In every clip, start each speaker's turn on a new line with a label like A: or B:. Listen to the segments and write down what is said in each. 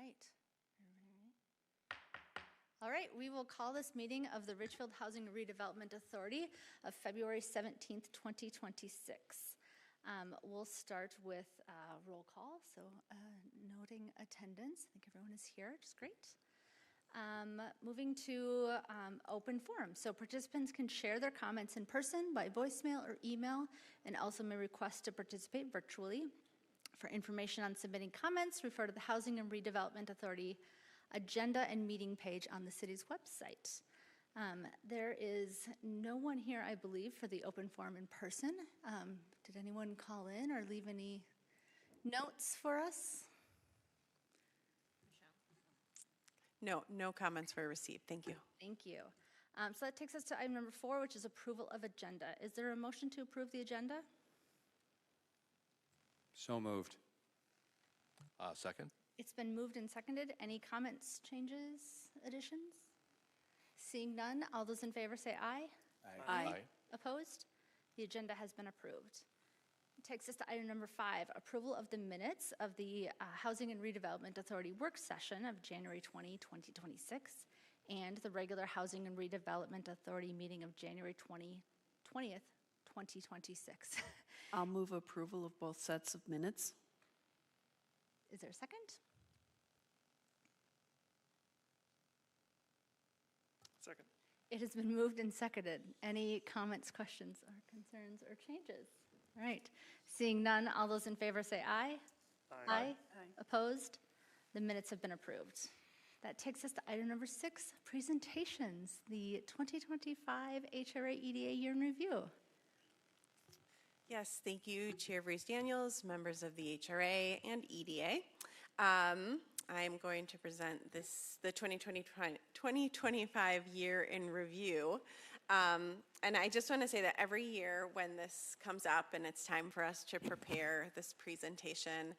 A: right. All right, we will call this meeting of the Richfield Housing Redevelopment Authority of February 17th, 2026. We'll start with roll call, so noting attendance. I think everyone is here, which is great. Moving to open forum. So participants can share their comments in person, by voicemail or email, and also may request to participate virtually. For information on submitting comments, refer to the Housing and Redevelopment Authority agenda and meeting page on the city's website. There is no one here, I believe, for the open forum in person. Did anyone call in or leave any notes for us?
B: No comments were received. Thank you.
A: Thank you. So that takes us to item number 4, which is approval of agenda. Is there a motion to approve the agenda?
C: So moved.
D: Second.
A: It's been moved and seconded. Any comments, changes, additions? Seeing none, all those in favor say aye.
D: Aye.
A: Opposed? The agenda has been approved. It takes us to item number 5, approval of the minutes of the Housing and Redevelopment Authority work session of January 20, 2026, and the regular Housing and Redevelopment Authority meeting of January 20th, 2026.
E: I'll move approval of both sets of minutes.
A: Is there a second?
D: Second.
A: It has been moved and seconded. Any comments, questions, or concerns, or changes? All right. Seeing none, all those in favor say aye. Aye. Opposed? The minutes have been approved. That takes us to item number 6, presentations, the 2025 HRA EDA Year in Review.
B: Yes, thank you, Chair Vrees-Daniels, members of the HRA and EDA. I'm going to present the 2025 year in review. And I just want to say that every year when this comes up and it's time for us to prepare this presentation,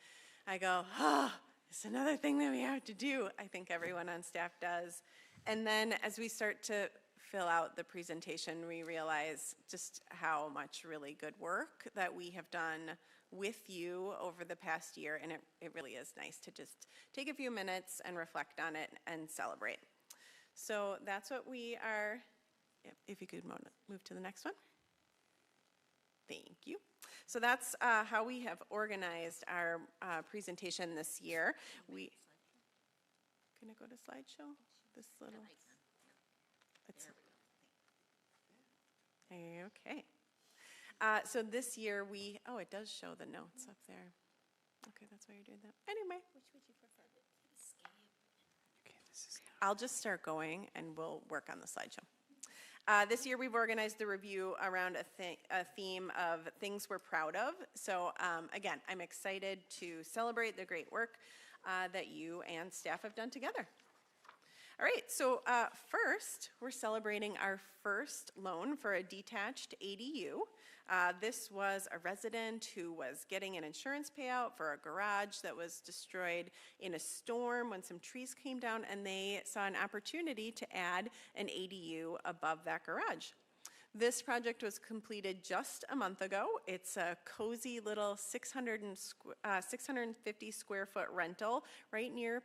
B: I go, it's another thing that we have to do. I think everyone on staff does. And then as we start to fill out the presentation, we realize just how much really good work that we have done with you over the past year, and it really is nice to just take a few minutes and reflect on it and celebrate. So that's what we are, if you could move to the next one. Thank you. So that's how we have organized our presentation this year. Can I go to slideshow? This little. Okay. So this year it does show the notes up there. Okay, that's why you're doing that. Anyway. Which would you prefer? Okay, I'll just start going and we'll work on the slideshow. This year we've organized the review around a theme of things we're proud of. So again, I'm excited to celebrate the great work that you and staff have done together. All right, so first, we're celebrating our first loan for a detached ADU. This was a resident who was getting an insurance payout for a garage that was destroyed in a storm when some trees came down, and they saw an opportunity to add an ADU above that garage. This project was completed just a month ago. It's a cozy little 650 square foot rental right near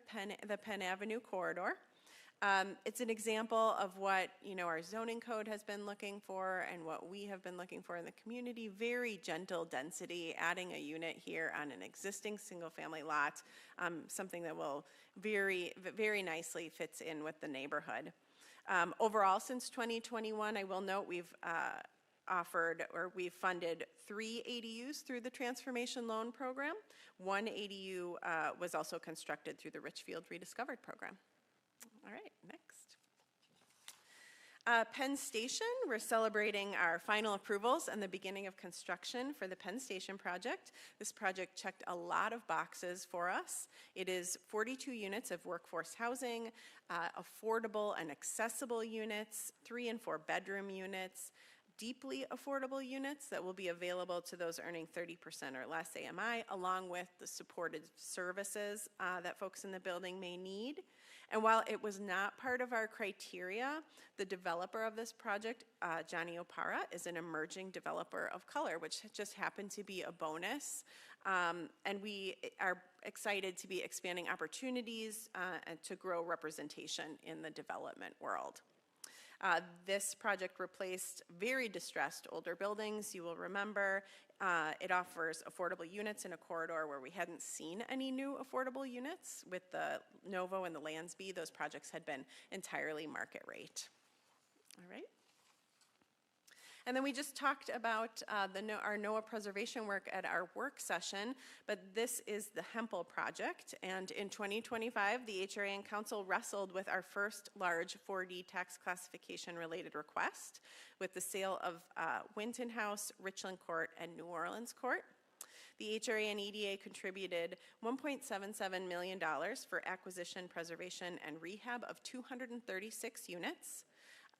B: the Penn Avenue corridor. It's an example of what our zoning code has been looking for and what we have been looking for in the community. Very gentle density, adding a unit here on an existing single-family lot, something that will very, very nicely fits in with the neighborhood. Overall, since 2021, I will note we've funded 3 ADUs through the Transformation Loan Program. 1 ADU was also constructed through the Richfield Rediscovered Program. All right, next. Penn Station, we're celebrating our final approvals and the beginning of construction for the Penn Station project. This project checked a lot of boxes for us. It is 42 units of workforce housing, affordable and accessible units, 3 and 4 bedroom units, deeply affordable units that will be available to those earning 30% or less AMI, along with the supported services that folks in the building may need. And while it was not part of our criteria, the developer of this project, Johnny Opara, is an emerging developer of color, which just happened to be a bonus. And we are excited to be expanding opportunities and to grow representation in the development world. This project replaced very distressed older buildings. You will remember it offers affordable units in a corridor where we hadn't seen any new affordable units. With the Novo and the Lansby, those projects had been entirely market rate. All right. And then we just talked about our NOAA preservation work at our work session, but this is the Hempel project. And in 2025, the HRA and Council wrestled with our first large 4D tax classification related request with the sale of Winton House, Richland Court, and New Orleans Court. The HRA and EDA contributed $1.77 million for acquisition, preservation, and rehab of 236 units.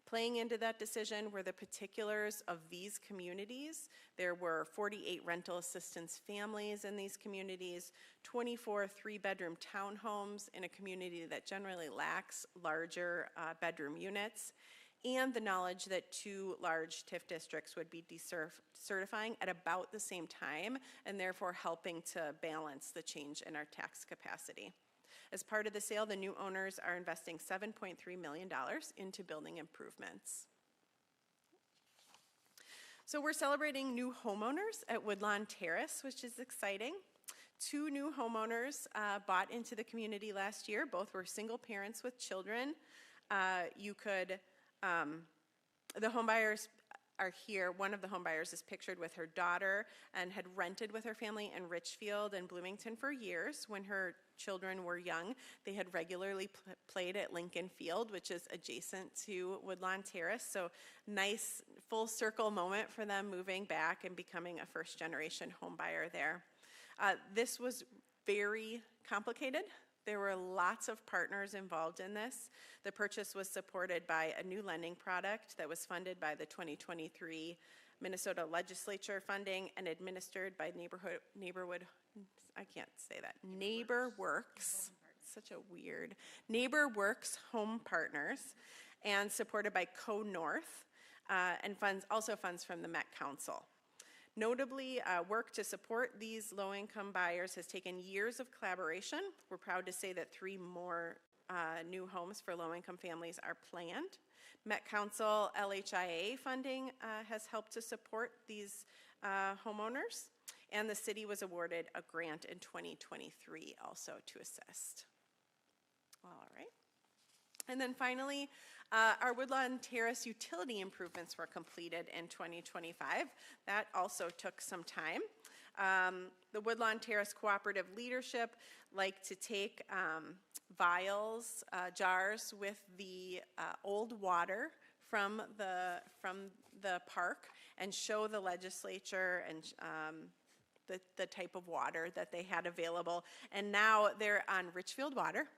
B: Playing into that decision were the particulars of these communities. There were 48 rental assistance families in these communities, 24 three-bedroom townhomes in a community that generally lacks larger bedroom units, and the knowledge that 2 large TIF districts would be decertifying at about the same time, and therefore helping to balance the change in our tax capacity. As part of the sale, the new owners are investing $7.3 million into building improvements. So we're celebrating new homeowners at Woodlawn Terrace, which is exciting. 2 new homeowners bought into the community last year. Both were single parents with children. The homebuyers are here. One of the homebuyers is pictured with her daughter and had rented with her family in Richfield and Bloomington for years. When her children were young, they had regularly played at Lincoln Field, which is adjacent to Woodlawn Terrace. So nice full circle moment for them moving back and becoming a first generation homebuyer there. This was very complicated. There were lots of partners involved in this. The purchase was supported by a new lending product that was funded by the 2023 Minnesota Legislature funding and administered by NeighborWorks, such a weird, NeighborWorks Home Partners, and supported by Co-North, and funds from the Met Council. Notably, work to support these low-income buyers has taken years of collaboration. We're proud to say that 3 more new homes for low-income families are planned. Met Council LHIA funding has helped to support these homeowners, and the city was awarded a grant in 2023 also to assist. All right. And then finally, our Woodlawn Terrace utility improvements were completed in 2025. That also took some time. The Woodlawn Terrace Cooperative Leadership like to take vials, jars with the old water from the park and show the legislature and the type of water that they had available. And now they're on Richfield water.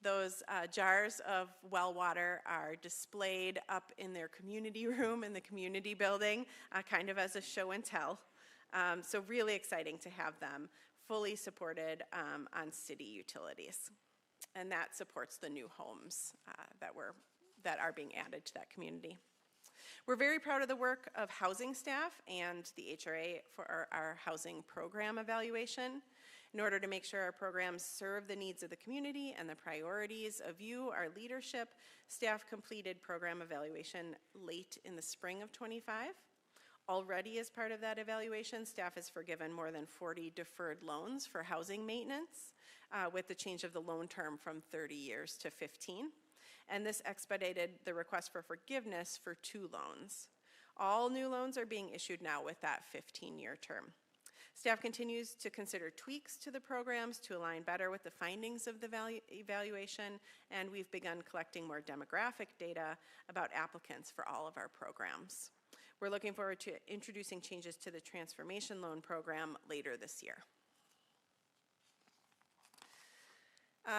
B: Those jars of well water are displayed up in their community room in the community building, kind of as a show and tell. So really exciting to have them fully supported on city utilities. And that supports the new homes that are being added to that community. We're very proud of the work of housing staff and the HRA for our housing program evaluation. In order to make sure our programs serve the needs of the community and the priorities of you, our leadership, staff completed program evaluation late in the spring of 25. Already as part of that evaluation, staff has forgiven more than 40 deferred loans for housing maintenance with the change of the loan term from 30 years to 15. And this expedited the request for forgiveness for 2 loans. All new loans are being issued now with that 15-year term. Staff continues to consider tweaks to the programs to align better with the findings of the evaluation, and we've begun collecting more demographic data about applicants for all of our programs. We're looking forward to introducing changes to the transformation loan program later this year.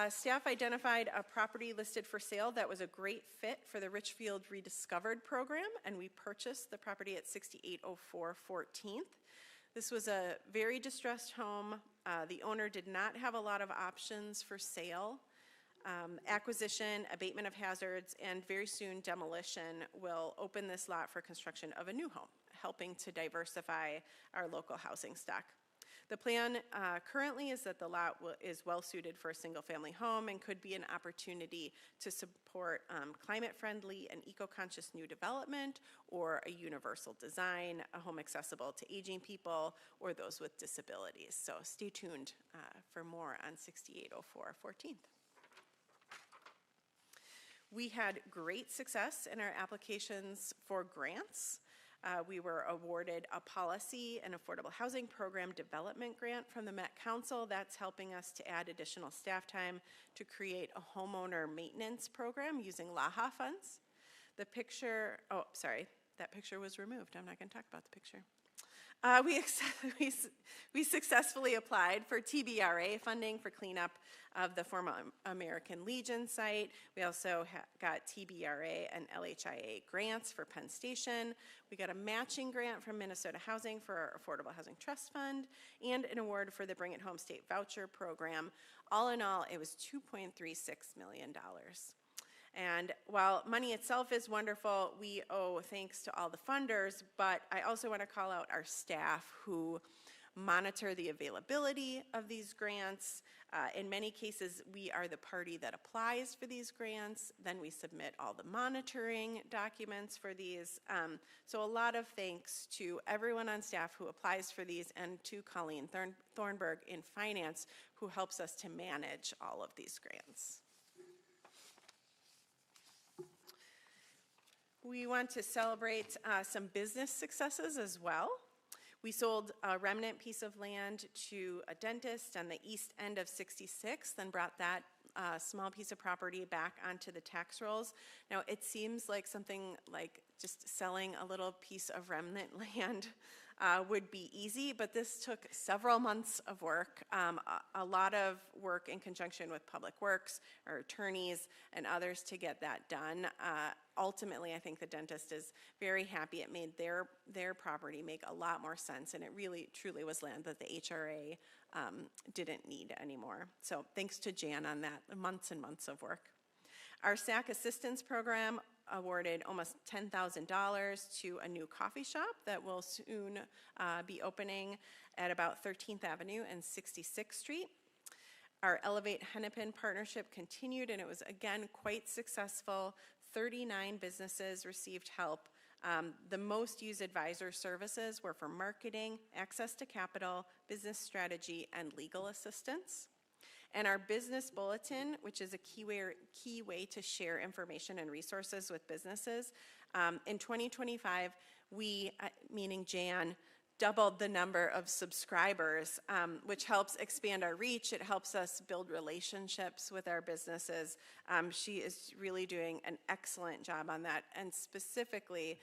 B: Staff identified a property listed for sale that was a great fit for the Richfield Rediscovered program, and we purchased the property at 6804 14th. This was a very distressed home. The owner did not have a lot of options for sale. Acquisition, abatement of hazards, and very soon demolition will open this lot for construction of a new home, helping to diversify our local housing stock. The plan currently is that the lot is well suited for a single-family home and could be an opportunity to support climate-friendly and eco-conscious new development or a universal design, a home accessible to aging people or those with disabilities. So stay tuned for more on 6804 14th. We had great success in our applications for grants. We were awarded a policy and affordable housing program development grant from the Met Council. That's helping us to add additional staff time to create a homeowner maintenance program using LAHA funds. The picture, oh, sorry, that picture was removed. I'm not going to talk about the picture. We successfully applied for TBRA funding for cleanup of the former American Legion site. We also got TBRA and LHIA grants for Penn Station. We got a matching grant from Minnesota Housing for our Affordable Housing Trust Fund and an award for the Bring It Home State Voucher Program. All in all, it was $2.36 million. And while money itself is wonderful, we owe thanks to all the funders, but I also want to call out our staff who monitor the availability of these grants. In many cases, we are the party that applies for these grants. Then we submit all the monitoring documents for these. So a lot of thanks to everyone on staff who applies for these and to Colleen Thornburg in finance who helps us to manage all of these grants. We want to celebrate some business successes as well. We sold a remnant piece of land to a dentist on the east end of 66th and brought that small piece of property back onto the tax rolls. Now, it seems like something like just selling a little piece of remnant land would be easy, but this took several months of work, a lot of work in conjunction with Public Works, our attorneys, and others to get that done. Ultimately, I think the dentist is very happy. It made their property make a lot more sense, and it really, truly was land that the HRA didn't need anymore. So thanks to Jan on that, months and months of work. Our SAC assistance program awarded almost $10,000 to a new coffee shop that will soon be opening at about 13th Avenue and 66th Street. Our Elevate Hennepin partnership continued, and it was again quite successful. 39 businesses received help. The most used advisor services were for marketing, access to capital, business strategy, and legal assistance. And our business bulletin, which is a key way to share information and resources with businesses. In 2025, we, meaning Jan, doubled the number of subscribers, which helps expand our reach. It helps us build relationships with our businesses. She is really doing an excellent job on that, and specifically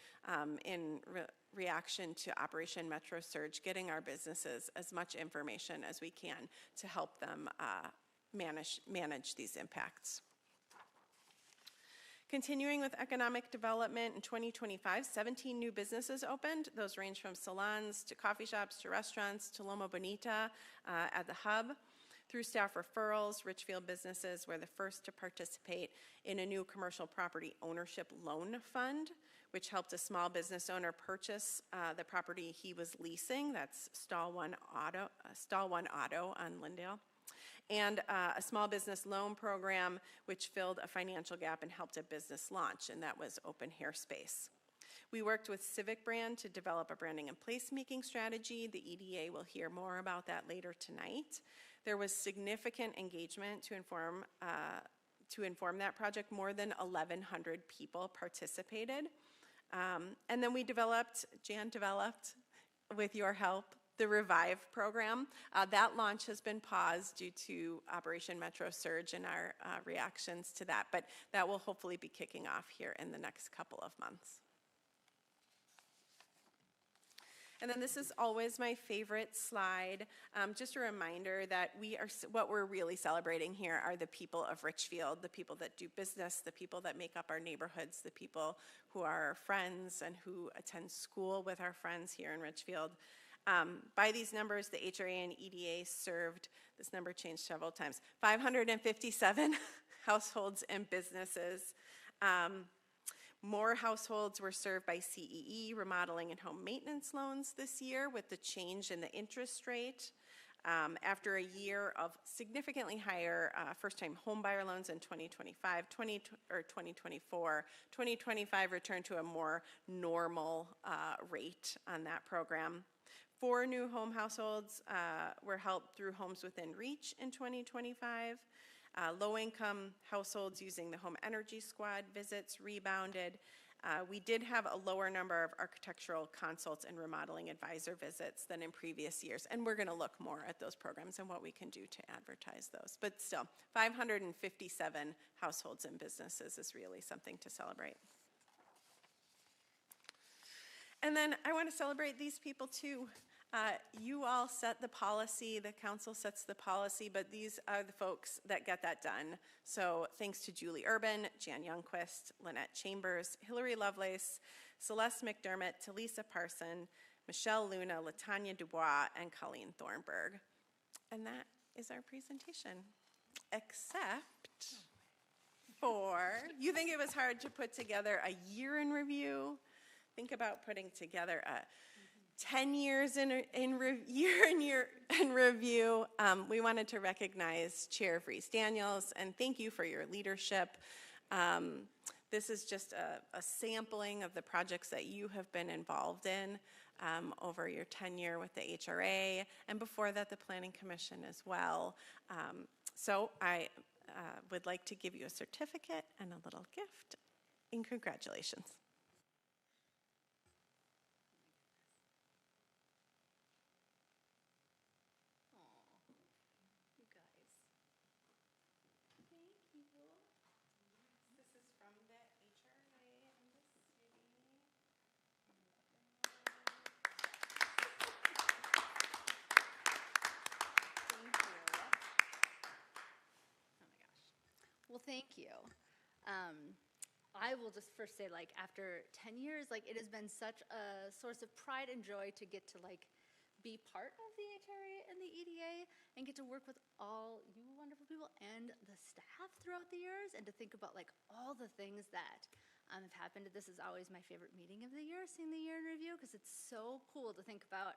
B: in reaction to Operation Metro Surge, getting our businesses as much information as we can to help them manage these impacts. Continuing with economic development, in 2025, 17 new businesses opened. Those range from salons to coffee shops to restaurants to Loma Bonita at the hub. Through staff referrals, Richfield businesses were the first to participate in a new commercial property ownership loan fund, which helped a small business owner purchase the property he was leasing. That's Stall One Auto on Lindale. And a small business loan program which filled a financial gap and helped a business launch, and that was Open Hair Space. We worked with Civic Brand to develop a branding and placemaking strategy. The EDA will hear more about that later tonight. There was significant engagement to inform that project. More than 1,100 people participated. And then Jan developed, with your help, the Revive program. That launch has been paused due to Operation Metro Surge and our reactions to that, but that will hopefully be kicking off here in the next couple of months. And then this is always my favorite slide. Just a reminder that what we're really celebrating here are the people of Richfield, the people that do business, the people that make up our neighborhoods, the people who are our friends and who attend school with our friends here in Richfield. By these numbers, the HRA and EDA served, this number changed several times, 557 households and businesses. More households were served by CEE, remodeling and home maintenance loans this year with the change in the interest rate. After a year of significantly higher first-time homebuyer loans in 2024, 2025 returned to a more normal rate on that program. 4 new home households were helped through Homes Within Reach in 2025. Low-income households using the Home Energy Squad visits rebounded. We did have a lower number of architectural consults and remodeling advisor visits than in previous years, and we're going to look more at those programs and what we can do to advertise those. But still, 557 households and businesses is really something to celebrate. And then I want to celebrate these people too. You all set the policy, the council sets the policy, but these are the folks that get that done. So thanks to Julie Urban, Jan Youngquist, Lynette Chambers, Hillary Lovelace, Celeste McDermott, Talisa Parson, Michelle Luna, Latanya Dubois, and Colleen Thornburg. And that is our presentation, except for, you think it was hard to put together a year in review? Think about putting together a 10 years in review. We wanted to recognize Chair Vries-Daniels and thank you for your leadership. This is just a sampling of the projects that you have been involved in over your tenure with the HRA, and before that, the Planning Commission as well. So I would like to give you a certificate and a little gift, and congratulations.
A: Well, thank you. I will just first say, like, after 10 years, like, it has been such a source of pride and joy to get to, like, be part of the HRA and the EDA and get to work with all you wonderful people and the staff throughout the years, and to think about, like, all the things that have happened. This is always my favorite meeting of the year, seeing the year in review, because it's so cool to think about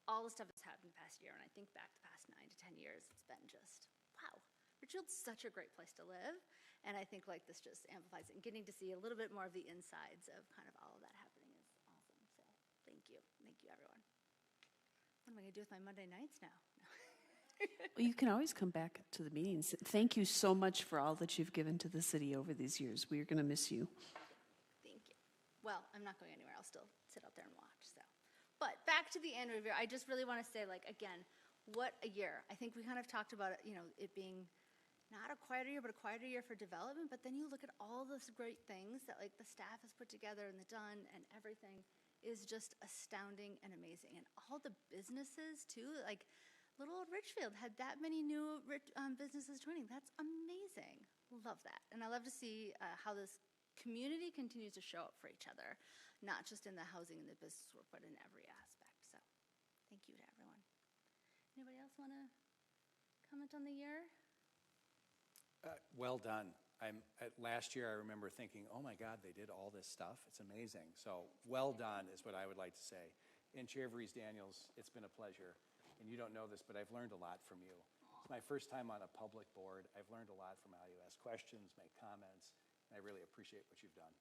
A: all the stuff that's happened the past year. And I think back the past 9 to 10 years, it's been just, wow. Richfield's such a great place to live, and I think like this just amplifies it. And getting to see a little bit more of the insides of kind of all of that happening is awesome. So thank you everyone. What am I gonna do with my Monday nights now?
E: Well, you can always come back to the meetings. Thank you so much for all that you've given to the city over these years. We're going to miss you.
A: Thank you. Well, I'm not going anywhere. I'll still sit out there and watch. So, but back to the annual review. I just really want to say, like, again, what a year. I think we kind of talked about it, you know, it being not a quieter year, but a quieter year for development. But then you look at all those great things that, like, the staff has put together and the done, and everything is just astounding and amazing. And all the businesses too, like little old Richfield had that many new businesses joining. That's amazing. Love that. And I love to see how this community continues to show up for each other, not just in the housing and the business work, but in every aspect. So thank you to everyone. Anybody else want to comment on the year?
C: Well done. Last year I remember thinking, oh my God, they did all this stuff. It's amazing. So well done is what I would like to say. And Chair Vries-Daniels, it's been a pleasure. And you don't know this, but I've learned a lot from you. It's my first time on a public board. I've learned a lot from how you ask questions, make comments, and I really appreciate what you've done.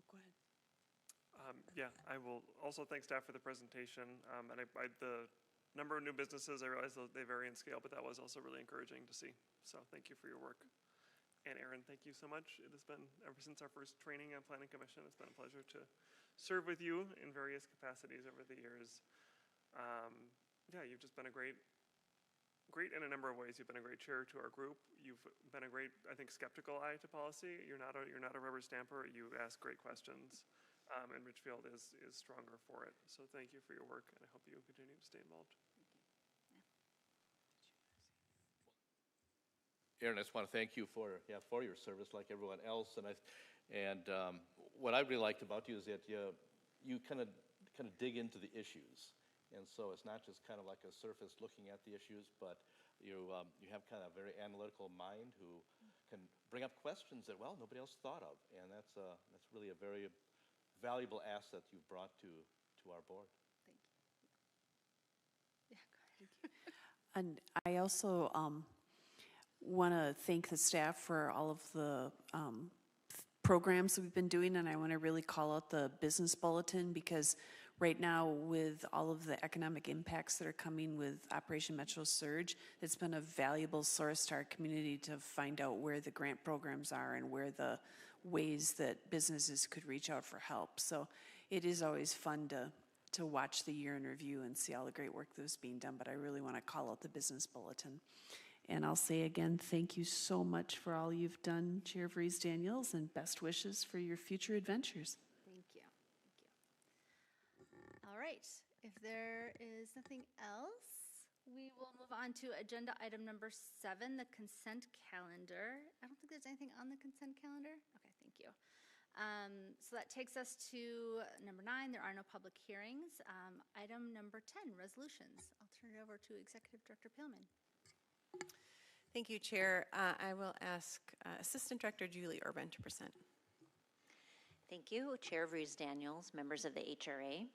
E: Oh, go ahead.
F: Yeah, I will also thank staff for the presentation. And the number of new businesses, I realize they vary in scale, but that was also really encouraging to see. So thank you for your work. And Erin, thank you so much. It has been, ever since our first training on Planning Commission, it's been a pleasure to serve with you in various capacities over the years. Yeah, you've just been a great great in a number of ways. You've been a great chair to our group. You've been a great, I think, skeptical eye to policy. You're not a rubber stamper. You ask great questions, and Richfield is stronger for it. So thank you for your work, and I hope you continue to stay involved.
D: Aaron, I just want to thank you for your service, like everyone else. And what I really liked about you is that you kind of dig into the issues, and so it's not just kind of like a surface looking at the issues, but you have kind of a very analytical mind who can bring up questions that nobody else thought of, and that's really a very valuable asset you've brought to our board.
A: Thank you. Yeah, go ahead.
E: And I also want to thank the staff for all of the programs that we've been doing, and I want to really call out the business bulletin, because right now with all of the economic impacts that are coming with Operation Metro Surge, it's been a valuable source to our community to find out where the grant programs are and where the ways that businesses could reach out for help. So it is always fun to watch the year in review and see all the great work that was being done, but I really want to call out the business bulletin. And I'll say again, thank you so much for all you've done, Chair Vries Daniels, and best wishes for your future adventures.
A: Thank you. All right, if there is nothing else, we will move on to agenda item number 7, the consent calendar. I don't think there's anything on the consent calendar. Okay, thank you. So that takes us to number 9, there are no public hearings. Item number 10, resolutions. I'll turn it over to Executive Director Peelman.
B: Thank you, Chair. I will ask Assistant Director Julie Urban to present.
G: Thank you, Chair Vries Daniels, members of the HRA.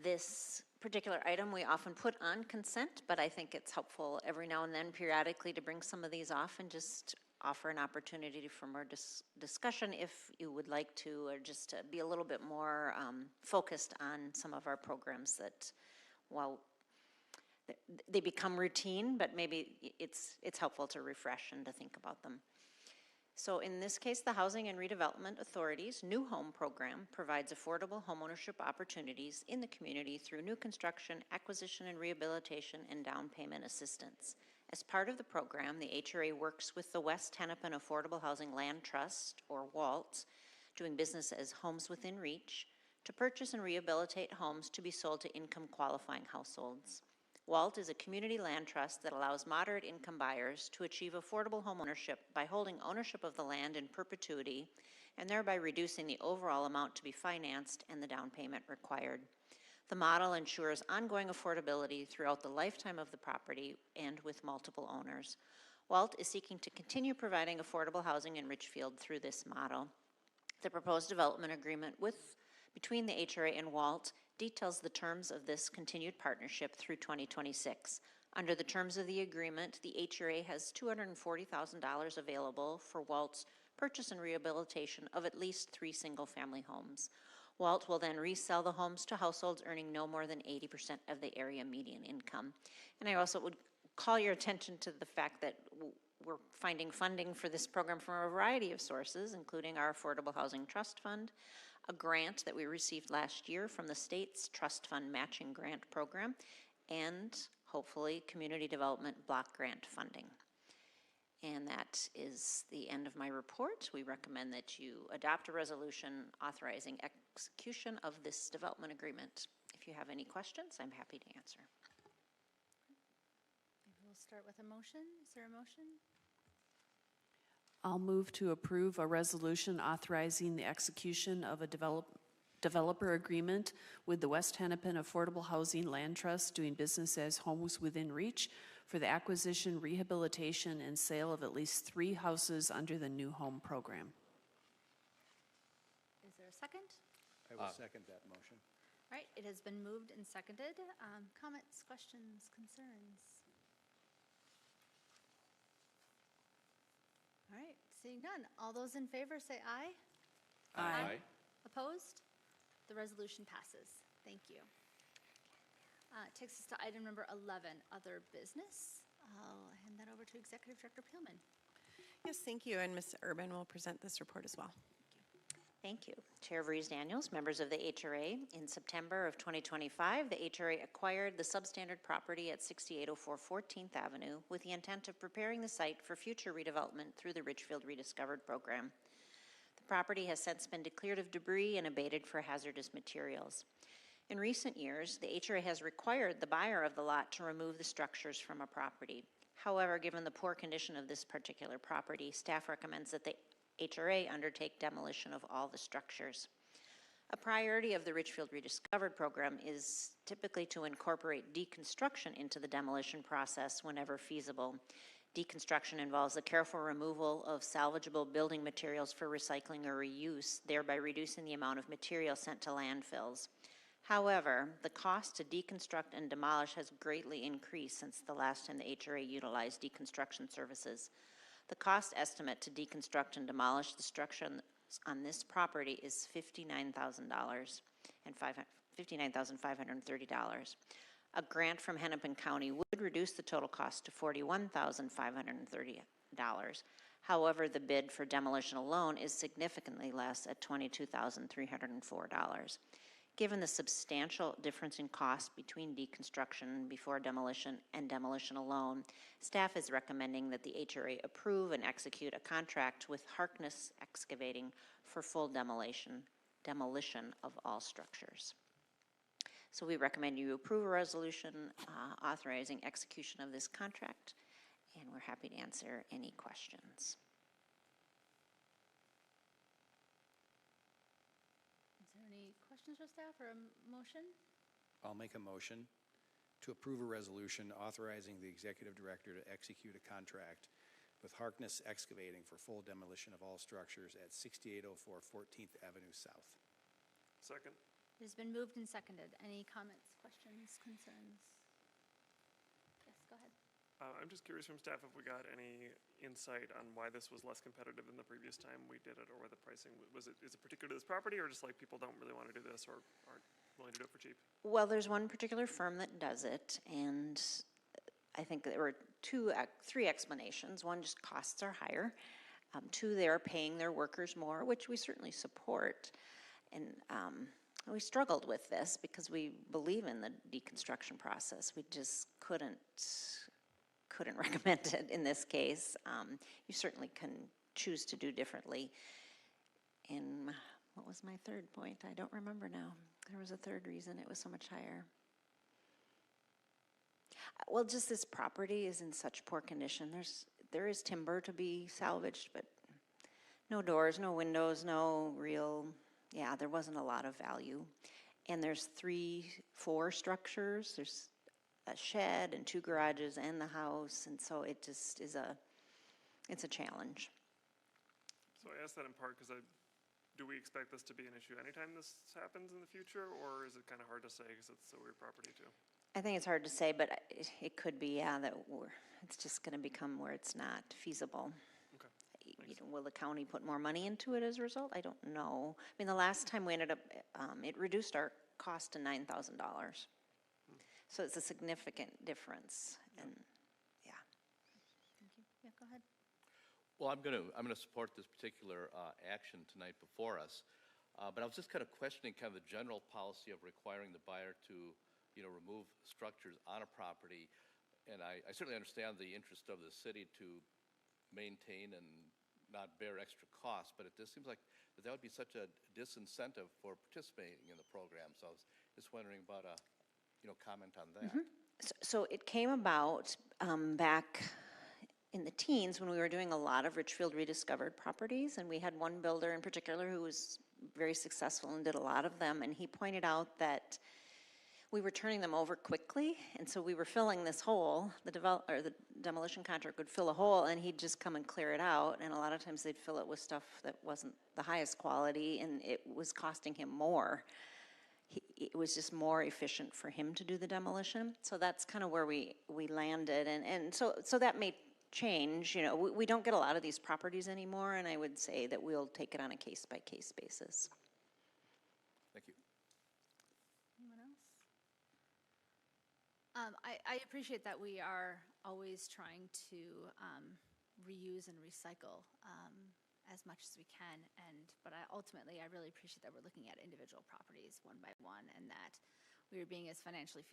G: This particular item we often put on consent, but I think it's helpful every now and then periodically to bring some of these off and just offer an opportunity for more discussion if you would like to, or just to be a little bit more focused on some of our programs that, while they become routine, but maybe it's helpful to refresh and to think about them. So in this case, the Housing and Redevelopment Authority's New Home Program provides affordable homeownership opportunities in the community through new construction, acquisition and rehabilitation, and down payment assistance. As part of the program, the HRA works with the West Hennepin Affordable Housing Land Trust, or WALT, doing business as Homes Within Reach, to purchase and rehabilitate homes to be sold to income qualifying households. WALT is a community land trust that allows moderate income buyers to achieve affordable homeownership by holding ownership of the land in perpetuity and thereby reducing the overall amount to be financed and the down payment required. The model ensures ongoing affordability throughout the lifetime of the property and with multiple owners. WALT is seeking to continue providing affordable housing in Richfield through this model. The proposed development agreement between the HRA and WALT details the terms of this continued partnership through 2026. Under the terms of the agreement, the HRA has $240,000 available for WALT's purchase and rehabilitation of at least 3 single-family homes. WALT will then resell the homes to households earning no more than 80% of the area median income. And I also would call your attention to the fact that we're finding funding for this program from a variety of sources, including our Affordable Housing Trust Fund, a grant that we received last year from the state's Trust Fund Matching Grant Program, and hopefully Community Development Block Grant funding. And that is the end of my report. We recommend that you adopt a resolution authorizing execution of this development agreement. If you have any questions, I'm happy to answer.
A: Maybe we'll start with a motion. Is there a motion?
E: I'll move to approve a resolution authorizing the execution of a developer agreement with the West Hennepin Affordable Housing Land Trust doing business as Homes Within Reach for the acquisition, rehabilitation, and sale of at least 3 houses under the New Home Program.
A: Is there a second?
C: I will second that motion.
A: All right, it has been moved and seconded. Comments, questions, concerns? All right, seeing none. All those in favor say aye.
D: Aye.
A: Opposed? The resolution passes. Thank you. Takes us to item number 11, other business. I'll hand that over to Executive Director Peelman.
B: Yes, thank you. And Ms. Urban will present this report as well.
G: Thank you. Chair Vrees Daniels, members of the HRA, in September of 2025, the HRA acquired the substandard property at 6804 14th Avenue with the intent of preparing the site for future redevelopment through the Richfield Rediscovered program. The property has since been declared of debris and abated for hazardous materials. In recent years, the HRA has required the buyer of the lot to remove the structures from a property. However, given the poor condition of this particular property, staff recommends that the HRA undertake demolition of all the structures. A priority of the Richfield Rediscovered program is typically to incorporate deconstruction into the demolition process whenever feasible. Deconstruction involves the careful removal of salvageable building materials for recycling or reuse, thereby reducing the amount of material sent to landfills. However, the cost to deconstruct and demolish has greatly increased since the last time the HRA utilized deconstruction services. The cost estimate to deconstruct and demolish the structure on this property is $59,000 and $59,530. A grant from Hennepin County would reduce the total cost to $41,530. However, the bid for demolition alone is significantly less at $22,304. Given the substantial difference in cost between deconstruction before demolition and demolition alone, staff is recommending that the HRA approve and execute a contract with Harkness Excavating for full demolition of all structures. So we recommend you approve a resolution authorizing execution of this contract, and we're happy to answer any questions.
A: Is there any questions for staff or a motion?
C: I'll make a motion to approve a resolution authorizing the executive director to execute a contract with Harkness Excavating for full demolition of all structures at 6804 14th Avenue South.
F: Second.
A: It has been moved and seconded. Any comments, questions, concerns? Yes, go ahead.
F: I'm just curious from staff if we got any insight on why this was less competitive than the previous time we did it, or whether pricing, is it particular to this property, or just like people don't really want to do this or aren't willing to do it for cheap?
G: Well, there's one particular firm that does it, and I think there were three explanations. One, just costs are higher. Two, they are paying their workers more, which we certainly support. And we struggled with this because we believe in the deconstruction process. We just couldn't recommend it in this case. You certainly can choose to do differently. And what was my third point? I don't remember now. There was a third reason it was so much higher. Well, just this property is in such poor condition. There is timber to be salvaged, but no doors, no windows, no real, there wasn't a lot of value. And there's 4 structures. There's a shed and 2 garages and the house, and so it just is it's a challenge.
F: So I asked that in part because do we expect this to be an issue anytime this happens in the future, or is it kind of hard to say because it's a weird property too?
G: I think it's hard to say, but it could be, that it's just going to become where it's not feasible.
F: Okay.
G: Will the county put more money into it as a result? I don't know. I mean, the last time we ended up, it reduced our cost to $9,000. So it's a significant difference, and
A: Thank you. Yeah, go ahead.
D: Well, I'm going to support this particular action tonight before us, but I was just kind of questioning kind of the general policy of requiring the buyer to, remove structures on a property, and I certainly understand the interest of the city to maintain and not bear extra costs, but it just seems like that would be such a disincentive for participating in the program. So I was just wondering about a, comment on that.
G: So it came about back in the teens when we were doing a lot of Richfield Rediscovered properties, and we had one builder in particular who was very successful and did a lot of them, and he pointed out that we were turning them over quickly, and so we were filling this hole. The demolition contract would fill a hole, and he'd just come and clear it out, and a lot of times they'd fill it with stuff that wasn't the highest quality, and it was costing him more. It was just more efficient for him to do the demolition. So that's kind of where we landed, and so that may change. We don't get a lot of these properties anymore, and I would say that we'll take it on a case-by-case basis.
D: Thank you.
A: Anyone else? I appreciate that we are always trying to reuse and recycle as much as we can. But ultimately, I really appreciate that we're looking at individual properties one by one, and that we are being as financially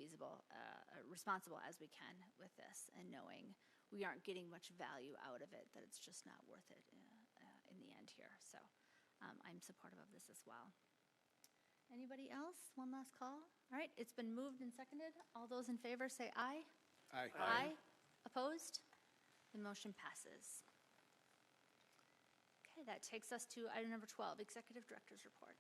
A: responsible as we can with this, and knowing we aren't getting much value out of it, that it's just not worth it in the end here. So I'm supportive of this as well. Anybody else? One last call? All right, it's been moved and seconded. All those in favor say aye.
C: Aye.
A: Aye. Opposed? The motion passes. Okay, that takes us to item number 12, Executive Director's Report.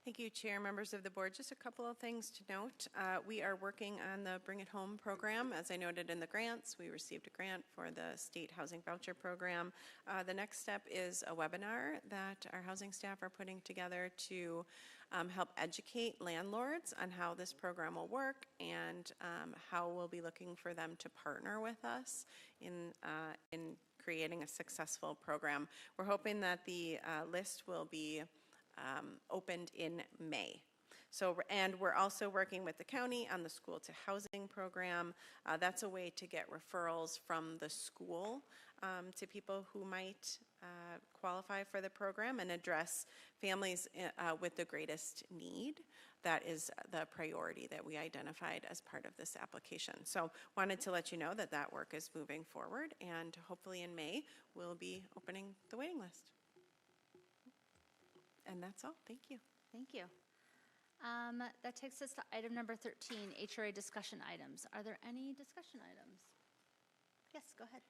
B: Thank you, Chair, members of the board. Just a couple of things to note. We are working on the Bring It Home program. As I noted in the grants, we received a grant for the state housing voucher program. The next step is a webinar that our housing staff are putting together to help educate landlords on how this program will work, and how we'll be looking for them to partner with us in creating a successful program. We're hoping that the list will be opened in May. So, and we're also working with the county on the school to housing program. That's a way to get referrals from the school to people who might qualify for the program and address families with the greatest need. That is the priority that we identified as part of this application. So wanted to let you know that that work is moving forward, and hopefully in May we'll be opening the waiting list. And that's all. Thank you.
A: Thank you. That takes us to item number 13, HRA discussion items. Are there any discussion items? Yes, go ahead.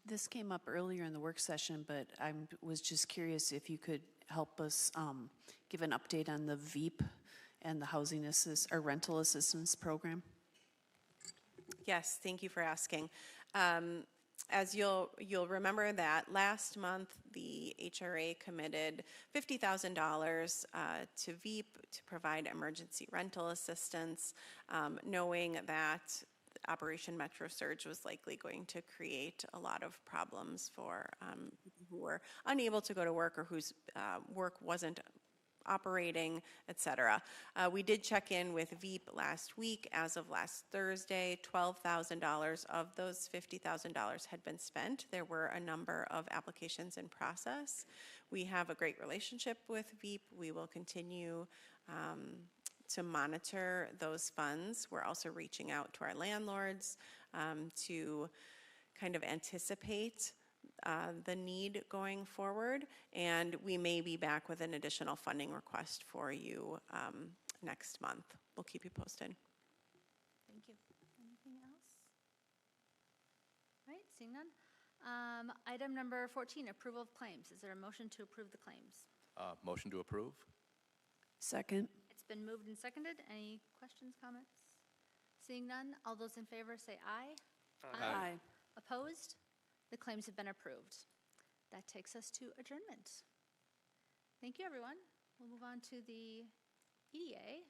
E: This came up earlier in the work session, but I was just curious if you could help us give an update on the VEAP and the housing assist or rental assistance program.
B: Yes, thank you for asking. As you'll remember that last month the HRA committed $50,000 to VEAP to provide emergency rental assistance, knowing that Operation Metro Surge was likely going to create a lot of problems for people who were unable to go to work or whose work wasn't operating, et cetera. We did check in with VEAP last week. As of last Thursday, $12,000 of those $50,000 had been spent. There were a number of applications in process. We have a great relationship with VEAP. We will continue to monitor those funds. We're also reaching out to our landlords to kind of anticipate the need going forward, and we may be back with an additional funding request for you next month. We'll keep you posted.
A: Thank you. Anything else? All right, seeing none. Item number 14, approval of claims. Is there a motion to approve the claims?
D: Motion to approve?
E: Second.
A: It's been moved and seconded. Any questions, comments? Seeing none, all those in favor say aye.
E: Aye.
A: Opposed? The claims have been approved. That takes us to adjournment. Thank you, everyone. We'll move on to the EDA.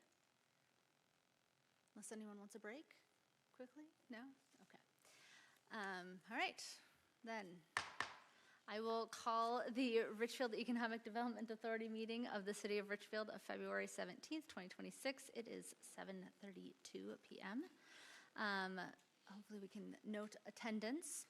A: Unless anyone wants a break quickly? No? Okay. All right, then. I will call the Richfield Economic Development Authority meeting of the City of Richfield of February 17th, 2026. It is 7:32 p.m. Hopefully we can note attendance.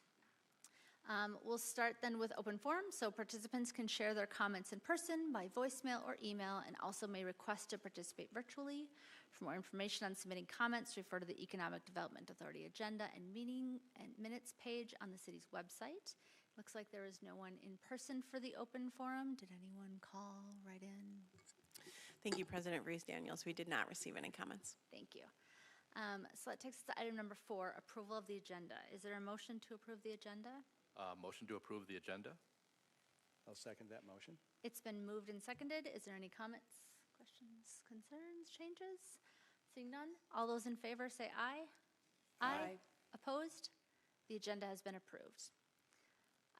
A: We'll start then with open forum, so participants can share their comments in person, by voicemail or email, and also may request to participate virtually. For more information on submitting comments, refer to the Economic Development Authority agenda and meeting and minutes page on the city's website. Looks like there is no one in person for the open forum. Did anyone call right in?
B: Thank you, President Reese-Daniels. We did not receive any comments.
A: Thank you. So that takes us to item number 4, approval of the agenda. Is there a motion to approve the agenda?
D: Motion to approve the agenda?
C: I'll second that motion.
A: It's been moved and seconded. Is there any comments, questions, concerns, changes? Seeing none, all those in favor say aye.
E: Aye.
A: Opposed? The agenda has been approved.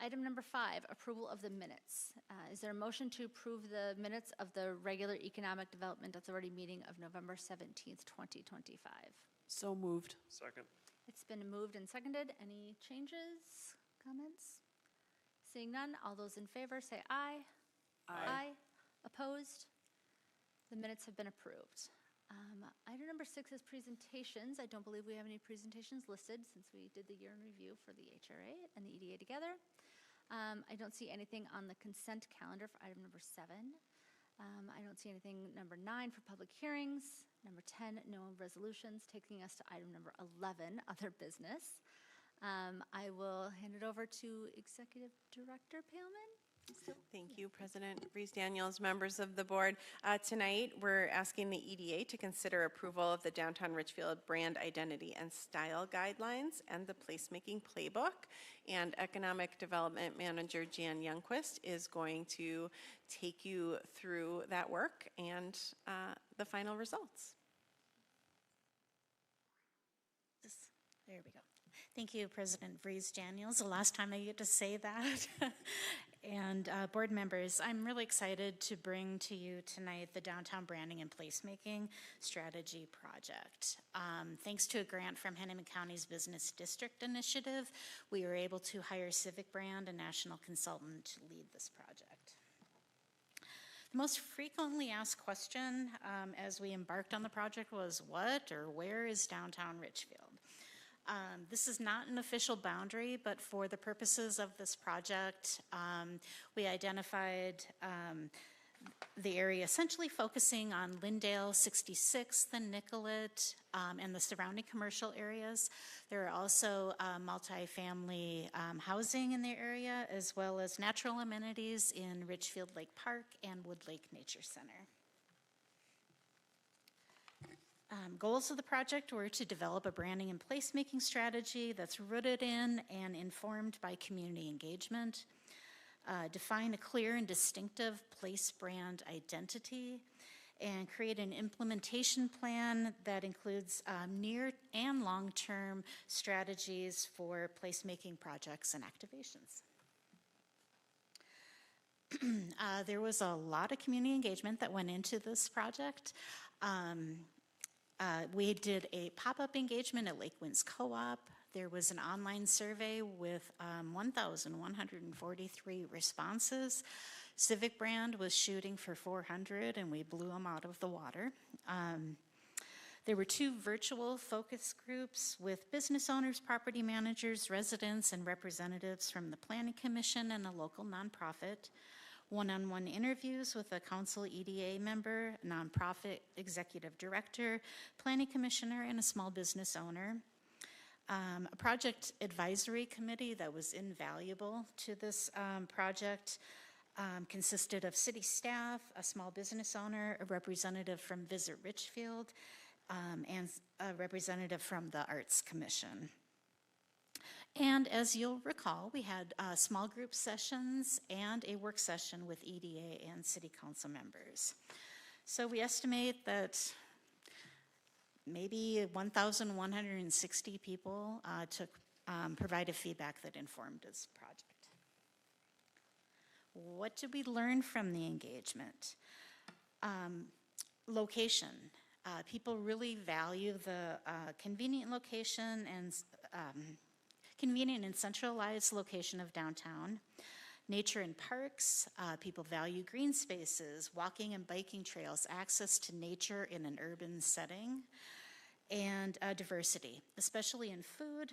A: Item number 5, approval of the minutes. Is there a motion to approve the minutes of the regular Economic Development Authority meeting of November 17th, 2025?
E: So moved.
F: Second.
A: It's been moved and seconded. Any changes, comments? Seeing none, all those in favor say aye.
E: Aye.
A: Opposed? The minutes have been approved. Item number 6 is presentations. I don't believe we have any presentations listed since we did the year in review for the HRA and the EDA together. I don't see anything on the consent calendar for item number 7. I don't see anything number 9 for public hearings. Number 10, no resolutions, taking us to item number 11, other business. I will hand it over to Executive Director Palman.
B: Thank you, President Rees-Daniels, members of the board. Tonight, we're asking the EDA to consider approval of the Downtown Richfield Brand Identity and Style Guidelines and the Placemaking Playbook. And Economic Development Manager Jan Youngquist is going to take you through that work and the final results.
H: There we go. Thank you, President Rees-Daniels. The last time I get to say that. And board members, I'm really excited to bring to you tonight the Downtown Branding and Placemaking Strategy Project. Thanks to a grant from Hennepin County's Business District Initiative, we were able to hire Civic Brand, a national consultant, to lead this project. The most frequently asked question as we embarked on the project was, what or where is downtown Richfield? This is not an official boundary, but for the purposes of this project, we identified the area essentially focusing on Lyndale, 66th, and Nicollet, and the surrounding commercial areas. There are also multifamily housing in the area, as well as natural amenities in Richfield Lake Park and Wood Lake Nature Center. Goals of the project were to develop a branding and placemaking strategy that's rooted in and informed by community engagement, define a clear and distinctive place brand identity, and create an implementation plan that includes near and long-term strategies for placemaking projects and activations. There was a lot of community engagement that went into this project. We did a pop-up engagement at Lake Winds Co-op. There was an online survey with 1,143 responses. Civic Brand was shooting for 400, and we blew them out of the water. There were 2 virtual focus groups with business owners, property managers, residents, and representatives from the Planning Commission and a local nonprofit. One-on-one interviews with a council EDA member, nonprofit executive director, planning commissioner, and a small business owner. A project advisory committee that was invaluable to this project consisted of city staff, a small business owner, a representative from Visit Richfield, and a representative from the Arts Commission. And as you'll recall, we had small group sessions and a work session with EDA and city council members. So we estimate that maybe 1,160 people provided feedback that informed this project. What did we learn from the engagement? Location. People really value the convenient location and convenient and centralized location of downtown. Nature and parks, people value green spaces, walking and biking trails, access to nature in an urban setting, and diversity, especially in food,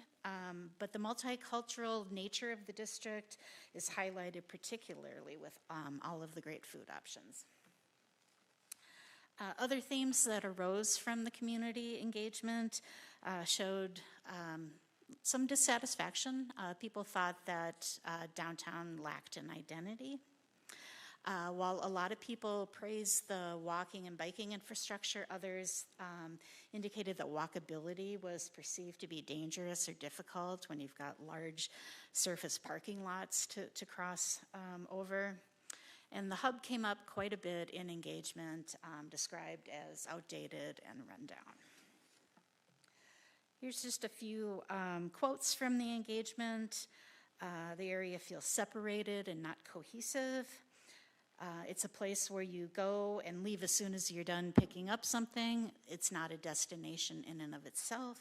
H: but the multicultural nature of the district is highlighted particularly with all of the great food options. Other themes that arose from the community engagement showed some dissatisfaction. People thought that downtown lacked an identity. While a lot of people praised the walking and biking infrastructure, others indicated that walkability was perceived to be dangerous or difficult when you've got large surface parking lots to cross over. And the hub came up quite a bit in engagement, described as outdated and run down. Here's just a few quotes from the engagement. The area feels separated and not cohesive. It's a place where you go and leave as soon as you're done picking up something. It's not a destination in and of itself.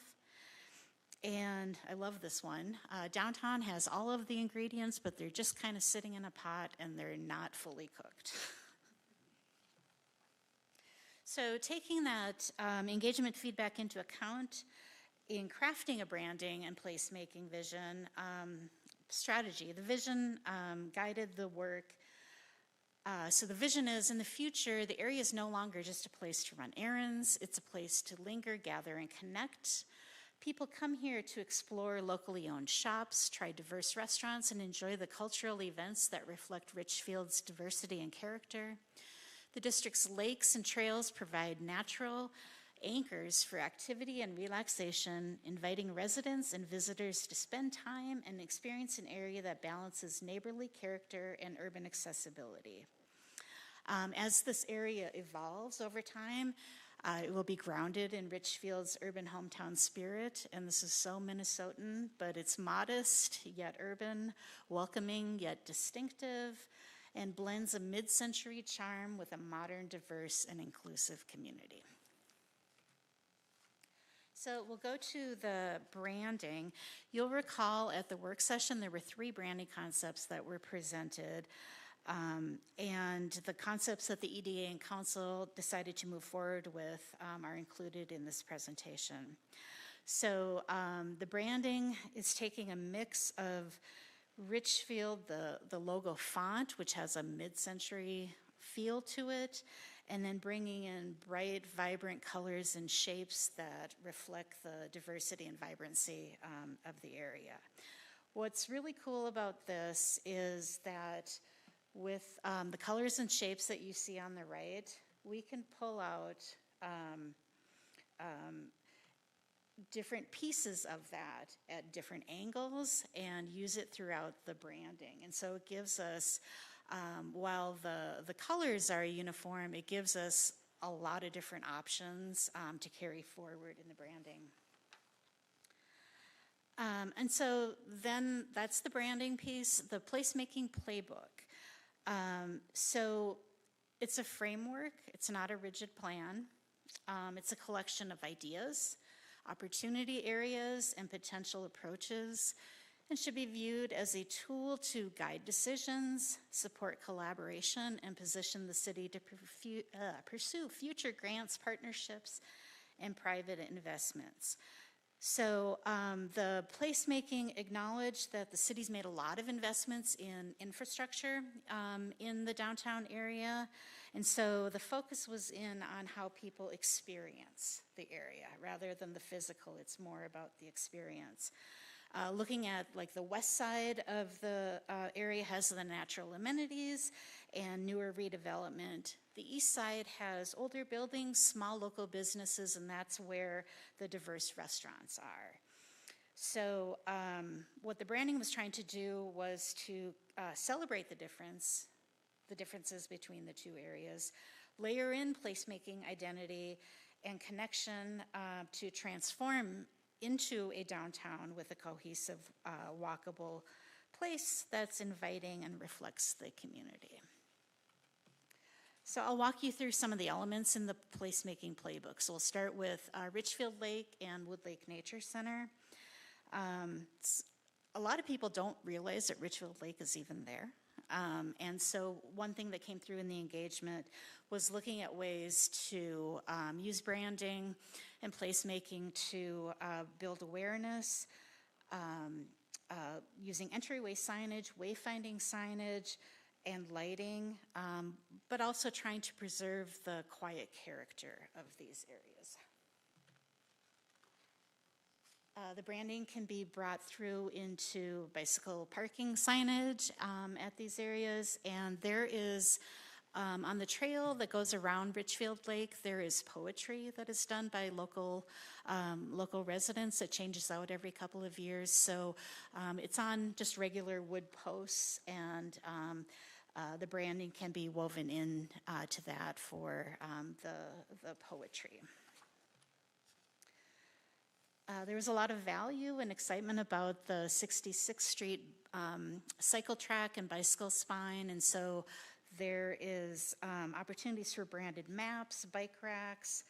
H: And I love this one. Downtown has all of the ingredients, but they're just kind of sitting in a pot and they're not fully cooked. So taking that engagement feedback into account in crafting a branding and placemaking vision, strategy. The vision guided the work. So the vision is, in the future, the area is no longer just a place to run errands. It's a place to linger, gather, and connect. People come here to explore locally owned shops, try diverse restaurants, and enjoy the cultural events that reflect Richfield's diversity and character. The district's lakes and trails provide natural anchors for activity and relaxation, inviting residents and visitors to spend time and experience an area that balances neighborly character and urban accessibility. As this area evolves over time, it will be grounded in Richfield's urban hometown spirit, and this is so Minnesotan, but it's modest yet urban, welcoming yet distinctive, and blends a mid-century charm with a modern, diverse, and inclusive community. So we'll go to the branding. You'll recall at the work session there were 3 branding concepts that were presented. And the concepts that the EDA and Council decided to move forward with are included in this presentation. So the branding is taking a mix of Richfield, the logo font, which has a mid-century feel to it, and then bringing in bright, vibrant colors and shapes that reflect the diversity and vibrancy of the area. What's really cool about this is that with the colors and shapes that you see on the right, we can pull out different pieces of that at different angles and use it throughout the branding. And so it gives us, while the colors are uniform, it gives us a lot of different options to carry forward in the branding. And so then that's the branding piece. The placemaking playbook. So it's a framework. It's not a rigid plan. It's a collection of ideas, opportunity areas, and potential approaches, and should be viewed as a tool to guide decisions, support collaboration, and position the city to pursue future grants, partnerships, and private investments. So the placemaking acknowledged that the city's made a lot of investments in infrastructure in the downtown area, and so the focus was in on how people experience the area rather than the physical. It's more about the experience. Looking at like the west side of the area has the natural amenities and newer redevelopment. The east side has older buildings, small local businesses, and that's where the diverse restaurants are. So what the branding was trying to do was to celebrate the differences between the two areas, layer in placemaking identity and connection to transform into a downtown with a cohesive, walkable place that's inviting and reflects the community. So I'll walk you through some of the elements in the placemaking playbook. So we'll start with Richfield Lake and Wood Lake Nature Center. A lot of people don't realize that Richfield Lake is even there. And so one thing that came through in the engagement was looking at ways to use branding and placemaking to build awareness, using entryway signage, wayfinding signage, and lighting, but also trying to preserve the quiet character of these areas. The branding can be brought through into bicycle parking signage at these areas, and there is, on the trail that goes around Richfield Lake, there is poetry that is done by local residents that changes out every couple of years. So it's on just regular wood posts, and the branding can be woven in to that for the poetry. There was a lot of value and excitement about the 66th Street cycle track and bicycle spine, and so there is opportunities for branded maps, bike racks,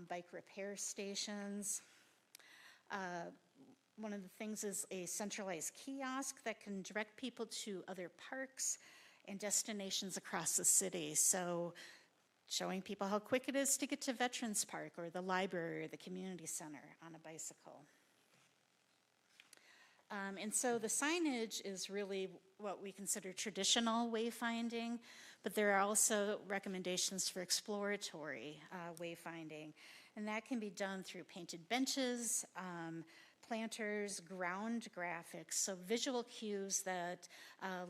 H: bike repair stations. One of the things is a centralized kiosk that can direct people to other parks and destinations across the city. So showing people how quick it is to get to Veterans Park or the library or the community center on a bicycle. And so the signage is really what we consider traditional wayfinding, but there are also recommendations for exploratory wayfinding. And that can be done through painted benches, planters, ground graphics, so visual cues that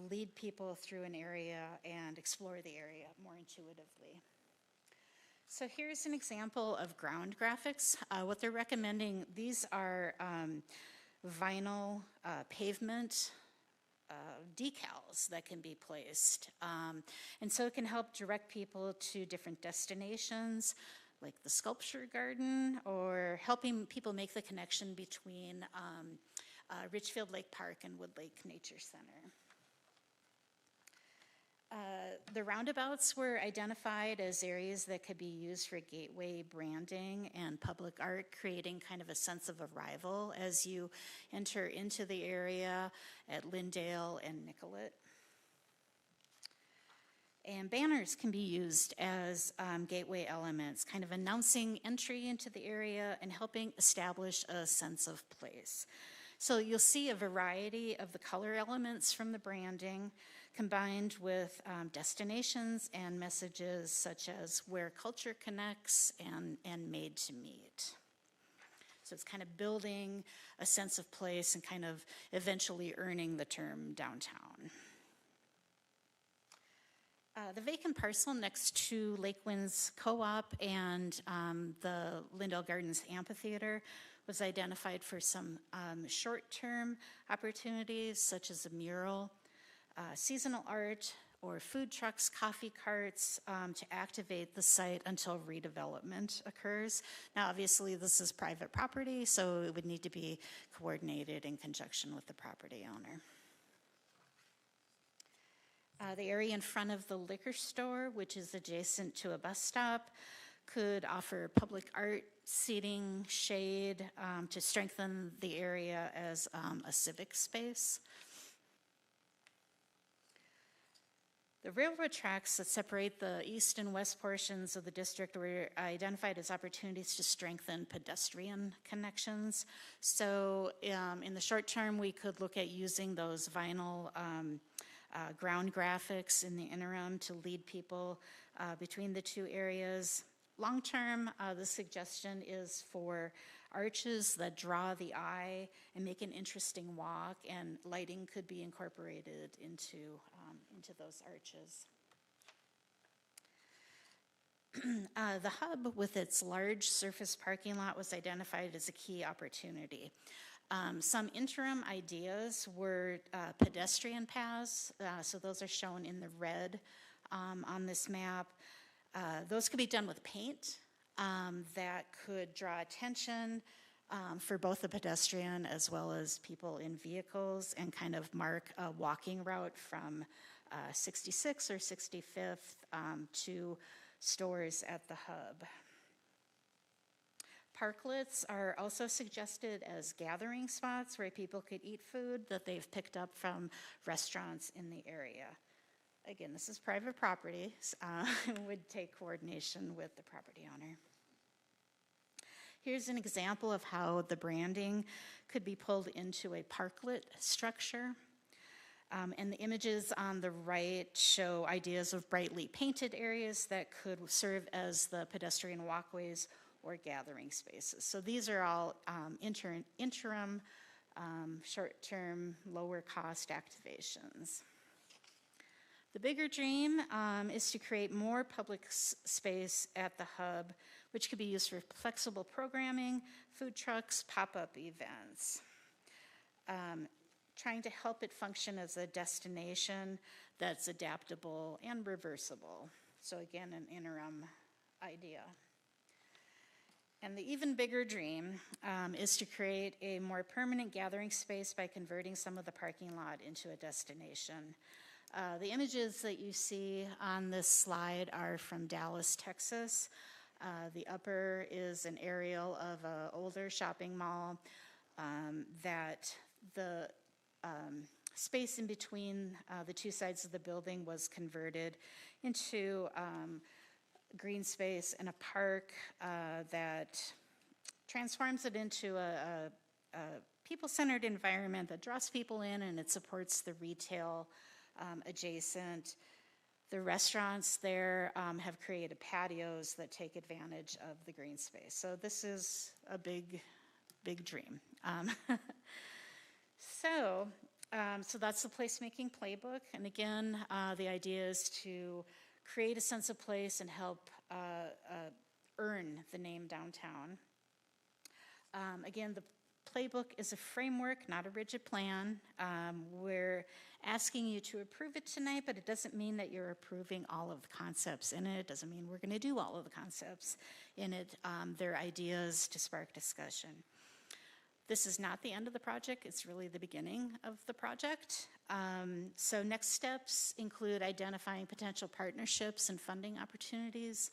H: lead people through an area and explore the area more intuitively. So here's an example of ground graphics. What they're recommending, these are vinyl pavement decals that can be placed. And so it can help direct people to different destinations, like the sculpture garden, or helping people make the connection between Richfield Lake Park and Wood Lake Nature Center. The roundabouts were identified as areas that could be used for gateway branding and public art, creating kind of a sense of arrival as you enter into the area at Lyndale and Nicollet. And banners can be used as gateway elements, kind of announcing entry into the area and helping establish a sense of place. So you'll see a variety of the color elements from the branding combined with destinations and messages such as where culture connects and made to meet. So it's kind of building a sense of place and kind of eventually earning the term downtown. The vacant parcel next to Lake Winds Co-op and the Lyndale Gardens Amphitheater was identified for some short-term opportunities such as a mural, seasonal art, or food trucks, coffee carts to activate the site until redevelopment occurs. Now, obviously, this is private property, so it would need to be coordinated in conjunction with the property owner. The area in front of the liquor store, which is adjacent to a bus stop, could offer public art, seating, shade to strengthen the area as a civic space. The railroad tracks that separate the east and west portions of the district were identified as opportunities to strengthen pedestrian connections. So in the short term, we could look at using those vinyl ground graphics in the interim to lead people between the two areas. Long term, the suggestion is for arches that draw the eye and make an interesting walk, and lighting could be incorporated into those arches. The hub with its large surface parking lot was identified as a key opportunity. Some interim ideas were pedestrian paths, so those are shown in the red on this map. Those could be done with paint that could draw attention for both the pedestrian as well as people in vehicles and kind of mark a walking route from 66th or 65th to stores at the hub. Parklets are also suggested as gathering spots where people could eat food that they've picked up from restaurants in the area. Again, this is private property, it would take coordination with the property owner. Here's an example of how the branding could be pulled into a parklet structure. And the images on the right show ideas of brightly painted areas that could serve as the pedestrian walkways or gathering spaces. So these are all interim, short-term, lower-cost activations. The bigger dream is to create more public space at the hub, which could be used for flexible programming, food trucks, pop-up events. Trying to help it function as a destination that's adaptable and reversible. So again, an interim idea. And the even bigger dream is to create a more permanent gathering space by converting some of the parking lot into a destination. The images that you see on this slide are from Dallas, Texas. The upper is an aerial of an older shopping mall that the space in between the two sides of the building was converted into green space and a park that transforms it into a people-centered environment that draws people in, and it supports the retail adjacent. The restaurants there have created patios that take advantage of the green space. So this is a big, big dream. So that's the placemaking playbook. And again, the idea is to create a sense of place and help earn the name downtown. Again, the playbook is a framework, not a rigid plan. We're asking you to approve it tonight, but it doesn't mean that you're approving all of the concepts in it. It doesn't mean we're going to do all of the concepts in it. They're ideas to spark discussion. This is not the end of the project. It's really the beginning of the project. So next steps include identifying potential partnerships and funding opportunities.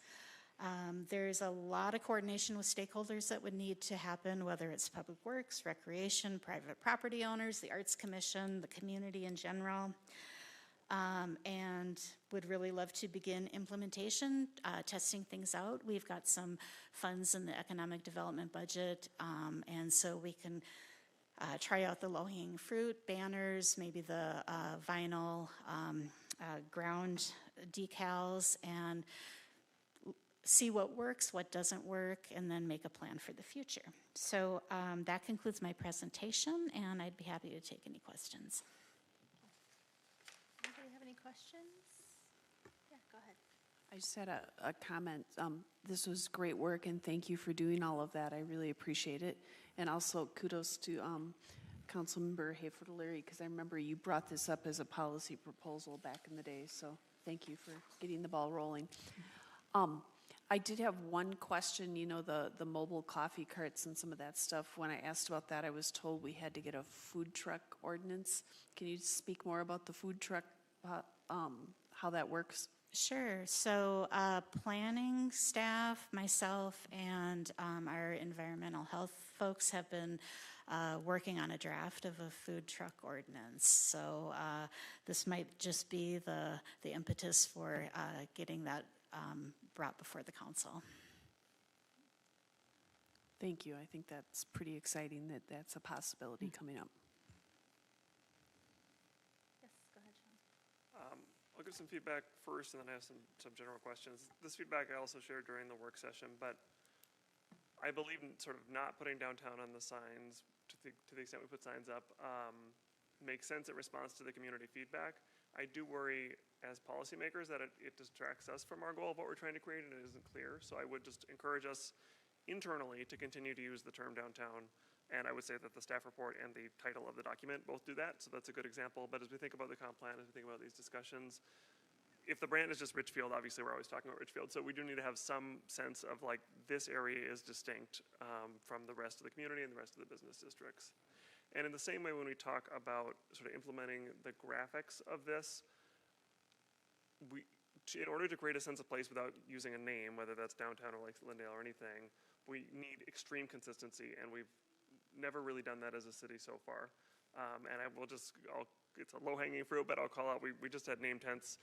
H: There's a lot of coordination with stakeholders that would need to happen, whether it's public works, recreation, private property owners, the Arts Commission, the community in general. And would really love to begin implementation, testing things out. We've got some funds in the economic development budget, and so we can try out the low-hanging fruit, banners, maybe the vinyl ground decals, and see what works, what doesn't work, and then make a plan for the future. So that concludes my presentation, and I'd be happy to take any questions.
A: Anybody have any questions? Yeah, go ahead.
E: I just had a comment. This was great work, and thank you for doing all of that. I really appreciate it. And also kudos to Councilmember Hafer-Larry, because I remember you brought this up as a policy proposal back in the day, so thank you for getting the ball rolling. I did have one question, you know, the mobile coffee carts and some of that stuff. When I asked about that, I was told we had to get a food truck ordinance. Can you speak more about the food truck, how that works?
H: Sure. So planning staff, myself, and our environmental health folks have been working on a draft of a food truck ordinance. So this might just be the impetus for getting that brought before the council.
E: Thank you. I think that's pretty exciting that that's a possibility coming up.
A: Yes, go ahead, Sean.
F: I'll give some feedback first, and then I have some general questions. This feedback I also shared during the work session, but I believe in sort of not putting downtown on the signs to the extent we put signs up makes sense in response to the community feedback. I do worry as policymakers that it distracts us from our goal of what we're trying to create, and it isn't clear. So I would just encourage us internally to continue to use the term downtown. And I would say that the staff report and the title of the document both do that, so that's a good example. But as we think about the comp plan, as we think about these discussions, if the brand is just Richfield, obviously we're always talking about Richfield, so we do need to have some sense of like this area is distinct from the rest of the community and the rest of the business districts. And in the same way when we talk about sort of implementing the graphics of this, in order to create a sense of place without using a name, whether that's downtown or like Lindale or anything, we need extreme consistency, and we've never really done that as a city so far. And it's a low-hanging fruit, but I'll call out, we just had name tents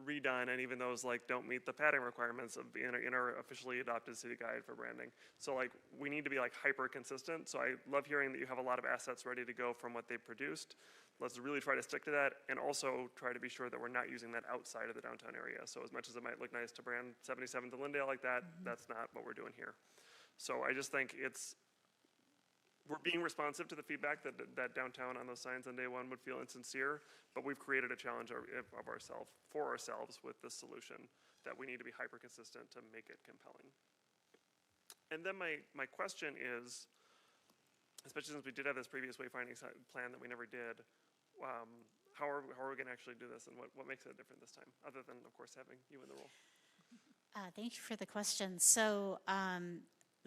F: redone, and even those like don't meet the padding requirements of in our officially adopted city guide for branding. So like we need to be like hyper consistent. So I love hearing that you have a lot of assets ready to go from what they've produced. Let's really try to stick to that, and also try to be sure that we're not using that outside of the downtown area. So as much as it might look nice to brand 77th and Lindale like that, that's not what we're doing here. So I just think we're being responsive to the feedback that downtown on those signs on day one would feel insincere, but we've created a challenge for ourselves with this solution that we need to be hyper consistent to make it compelling. And then my question is, especially since we did have this previous wayfinding plan that we never did, how are we going to actually do this, and what makes it different this time, other than, of course, having you in the role?
H: Thank you for the question. So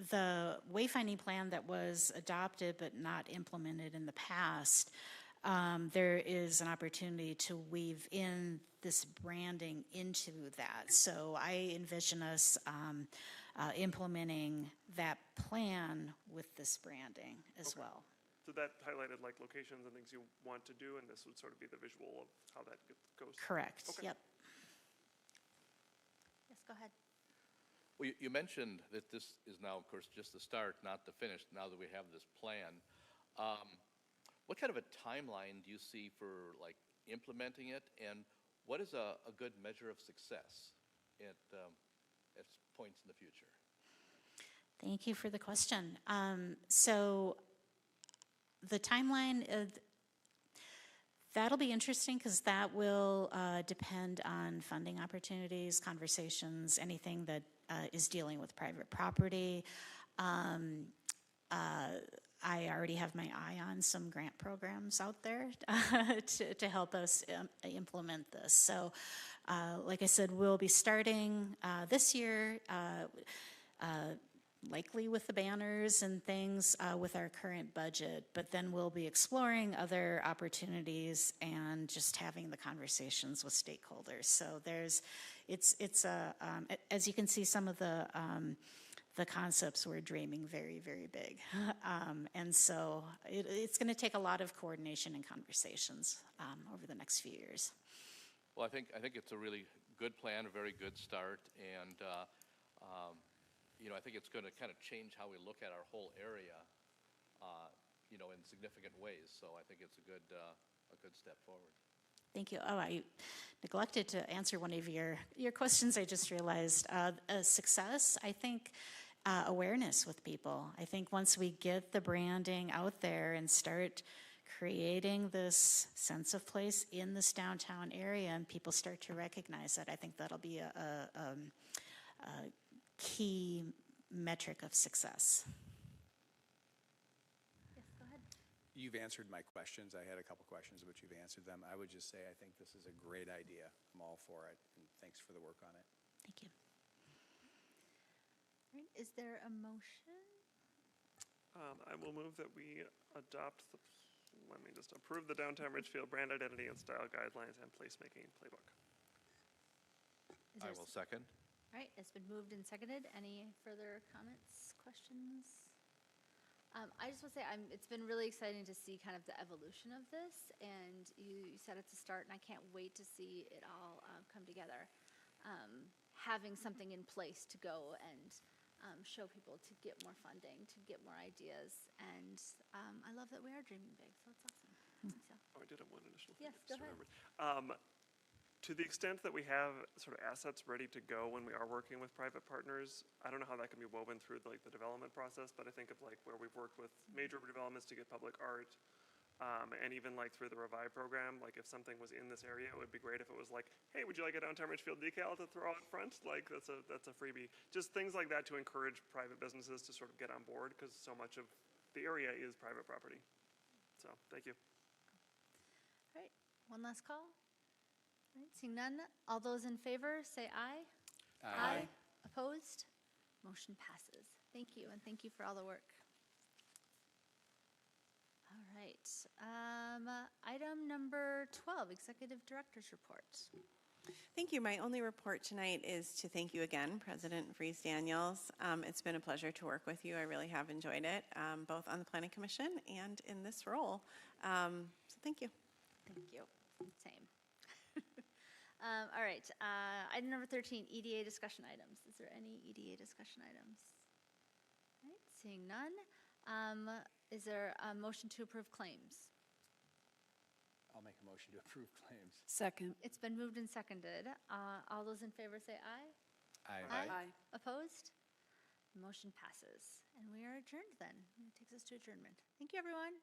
H: the wayfinding plan that was adopted but not implemented in the past, there is an opportunity to weave in this branding into that. So I envision us implementing that plan with this branding as well.
F: So that highlighted like locations and things you want to do, and this would sort of be the visual of how that goes?
H: Correct,
F: Okay.
H: Yep.
A: Yes, go ahead.
D: Well, you mentioned that this is now, of course, just the start, not the finish, now that we have this plan. What kind of a timeline do you see for like implementing it? And what is a good measure of success at points in the future?
H: Thank you for the question. So the timeline, that'll be interesting because that will depend on funding opportunities, conversations, anything that is dealing with private property. I already have my eye on some grant programs out there to help us implement this. So like I said, we'll be starting this year, likely with the banners and things with our current budget, but then we'll be exploring other opportunities and just having the conversations with stakeholders. So as you can see, some of the concepts we're dreaming very, very big. And so it's going to take a lot of coordination and conversations over the next few years.
D: Well, I think it's a really good plan, a very good start, and I think it's going to kind of change how we look at our whole area, in significant ways. So I think it's a good step forward.
H: Thank you. Oh, I neglected to answer one of your questions. I just realized success. I think awareness with people. I think once we get the branding out there and start creating this sense of place in this downtown area, and people start to recognize that, I think that'll be a key metric of success.
A: Yes, go ahead.
C: You've answered my questions. I had a couple questions, but you've answered them. I would just say I think this is a great idea. I'm all for it, and thanks for the work on it.
H: Thank you.
A: All right, is there a motion?
F: I will move that we approve the Downtown Ridgefield brand identity and style guidelines and placemaking playbook.
C: I will second.
A: All right, it's been moved and seconded. Any further comments, questions? I just want to say it's been really exciting to see kind of the evolution of this, and you said it's a start, and I can't wait to see it all come together. Having something in place to go and show people to get more funding, to get more ideas, and I love that we are dreaming big, so it's awesome. So.
F: Oh, I did have one additional thing.
A: Yes,
F: I just
A: go ahead.
F: remembered. To the extent that we have sort of assets ready to go when we are working with private partners, I don't know how that can be woven through the development process, but I think of where we've worked with major developments to get public art, and even through the Revive program, if something was in this area, it would be great if it was hey, would you like a Downtown Ridgefield decal to throw out front? That's a freebie. Just things like that to encourage private businesses to sort of get on board, because so much of the area is private property. So, thank you.
A: All right, one last call. All right, seeing none, all those in favor say aye.
C: Aye.
A: Opposed? Motion passes. Thank you, and thank you for all the work. All right, item number 12, Executive Director's Report.
B: Thank you. My only report tonight is to thank you again, President Vries-Daniels. It's been a pleasure to work with you. I really have enjoyed it, both on the Planning Commission and in this role. So thank you.
A: Thank you. Same. All right, item number 13, EDA discussion items. Is there any EDA discussion items? All right, seeing none. Is there a motion to approve claims?
C: I'll make a motion to approve claims.
E: Second.
A: It's been moved and seconded. All those in favor say aye.
C: Aye.
A: Opposed? Motion passes. And we are adjourned then. It takes us to adjournment. Thank you, everyone.